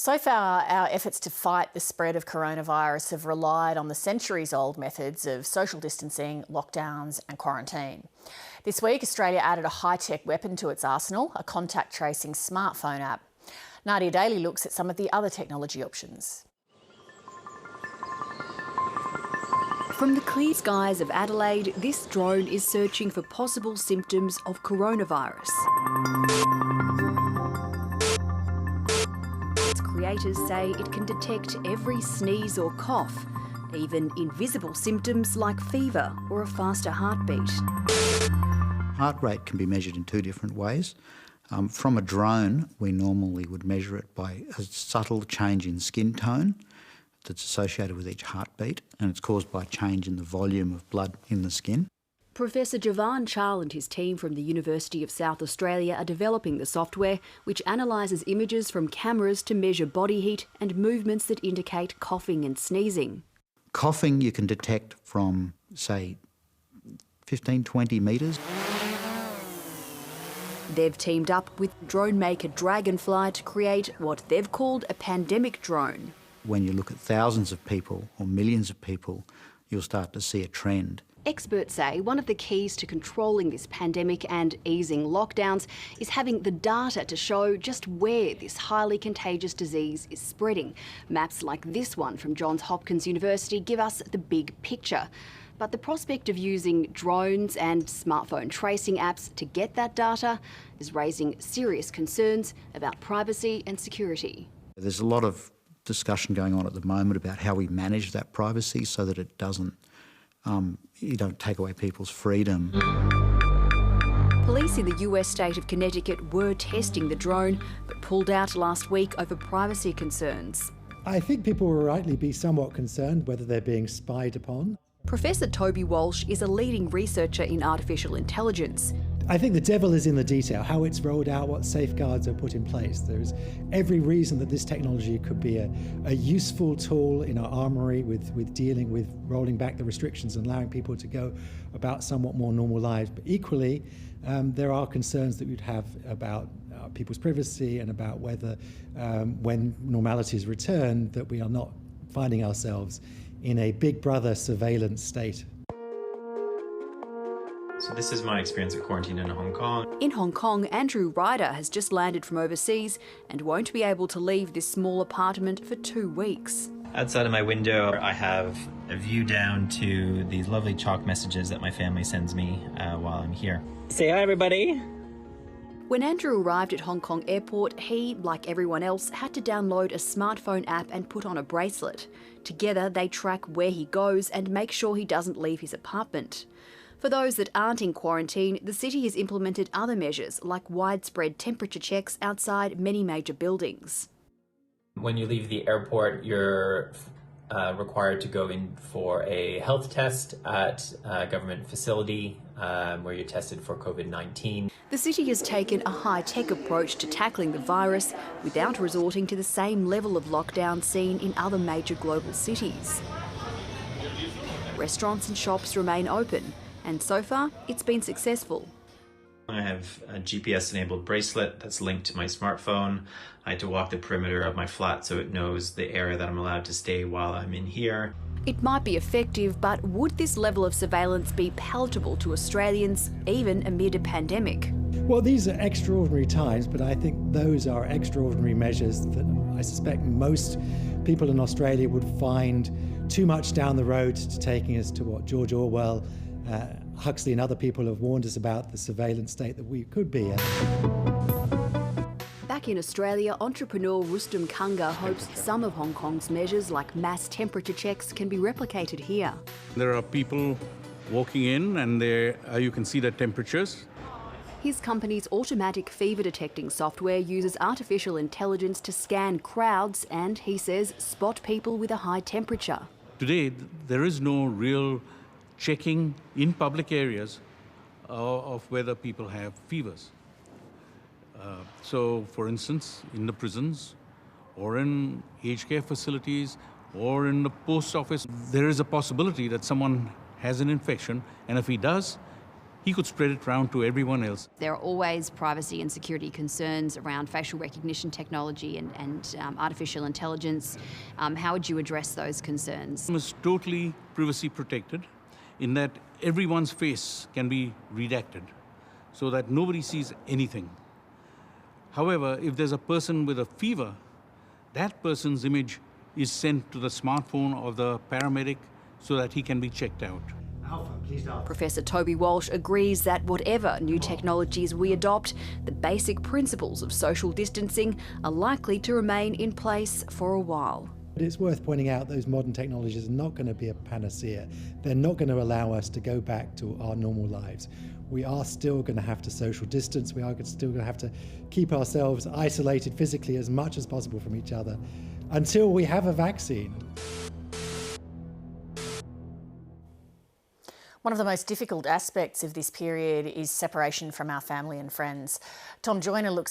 So far, our efforts to fight the spread of coronavirus have relied on the centuries-old methods of social distancing, lockdowns and quarantine. This week, Australia added a high-tech weapon to its arsenal, a contact tracing smartphone app. Nadia Daly looks at some of the other technology options. From the clear skies of Adelaide, this drone is searching for possible symptoms of coronavirus. Its creators say it can detect every sneeze or cough, even invisible symptoms like fever or a faster heartbeat. Heart rate can be measured in two different ways. From a drone, we normally would measure it by a subtle change in skin tone that's associated with each heartbeat, and it's caused by change in the volume of blood in the skin. Professor Javan Chal and his team from the University of South Australia are developing the software which analyses images from cameras to measure body heat and movements that indicate coughing and sneezing. Coughing you can detect from, say, 15, 20 metres. They've teamed up with drone maker Dragonfly to create what they've called a pandemic drone. When you look at thousands of people or millions of people, you'll start to see a trend. Experts say one of the keys to controlling this pandemic and easing lockdowns is having the data to show just where this highly contagious disease is spreading. Maps like this one from Johns Hopkins University give us the big picture. But the prospect of using drones and smartphone tracing apps to get that data is raising serious concerns about privacy and security. There's a lot of discussion going on at the moment about how we manage that privacy so that it doesn't, you don't take away people's freedom. Police in the US state of Connecticut were testing the drone, but pulled out last week over privacy concerns. I think people will rightly be somewhat concerned whether they're being spied upon. Professor Toby Walsh is a leading researcher in artificial intelligence. I think the devil is in the detail, how it's rolled out, what safeguards are put in place. There's every reason that this technology could be a useful tool in our armoury with dealing with rolling back the restrictions and allowing people to go about somewhat more normal lives. But equally, there are concerns that we'd have about people's privacy and about whether, when normality is returned, that we are not finding ourselves in a big brother surveillance state. So this is my experience of quarantine in Hong Kong. In Hong Kong, Andrew Ryder has just landed from overseas and won't be able to leave this small apartment for 2 weeks. Outside of my window, I have a view down to these lovely chalk messages that my family sends me while I'm here. Say hi, everybody. When Andrew arrived at Hong Kong airport, he, like everyone else, had to download a smartphone app and put on a bracelet. Together, they track where he goes and make sure he doesn't leave his apartment. For those that aren't in quarantine, the city has implemented other measures like widespread temperature checks outside many major buildings. When you leave the airport, you're required to go in for a health test at a government facility where you're tested for COVID-19. The city has taken a high-tech approach to tackling the virus without resorting to the same level of lockdown seen in other major global cities. Restaurants and shops remain open, and so far it's been successful. I have a GPS-enabled bracelet that's linked to my smartphone. I had to walk the perimeter of my flat so it knows the area that I'm allowed to stay while I'm in here. It might be effective, but would this level of surveillance be palatable to Australians, even amid a pandemic? Well, these are extraordinary times, but I think those are extraordinary measures that I suspect most people in Australia would find too much down the road to taking us to what George Orwell, Huxley and other people have warned us about, the surveillance state that we could be in. Back in Australia, entrepreneur Rustum Kanga hopes some of Hong Kong's measures like mass temperature checks can be replicated here. There are people walking in and you can see their temperatures. His company's automatic fever detecting software uses artificial intelligence to scan crowds and, he says, spot people with a high temperature. Today, there is no real checking in public areas of whether people have fevers. So, for instance, in the prisons or in aged care facilities or in the post office, there is a possibility that someone has an infection, and if he does, he could spread it around to everyone else. There are always privacy and security concerns around facial recognition technology and artificial intelligence. How would you address those concerns? It's totally privacy protected in that everyone's face can be redacted so that nobody sees anything. However, if there's a person with a fever, that person's image is sent to the smartphone of the paramedic so that he can be checked out. Professor Toby Walsh agrees that whatever new technologies we adopt, the basic principles of social distancing are likely to remain in place for a while. But it's worth pointing out those modern technologies are not going to be a panacea. They're not going to allow us to go back to our normal lives. We are still going to have to social distance. We are still going to have to keep ourselves isolated physically as much as possible from each other until we have a vaccine. One of the most difficult aspects of this period is separation from our family and friends. Tom Joyner looks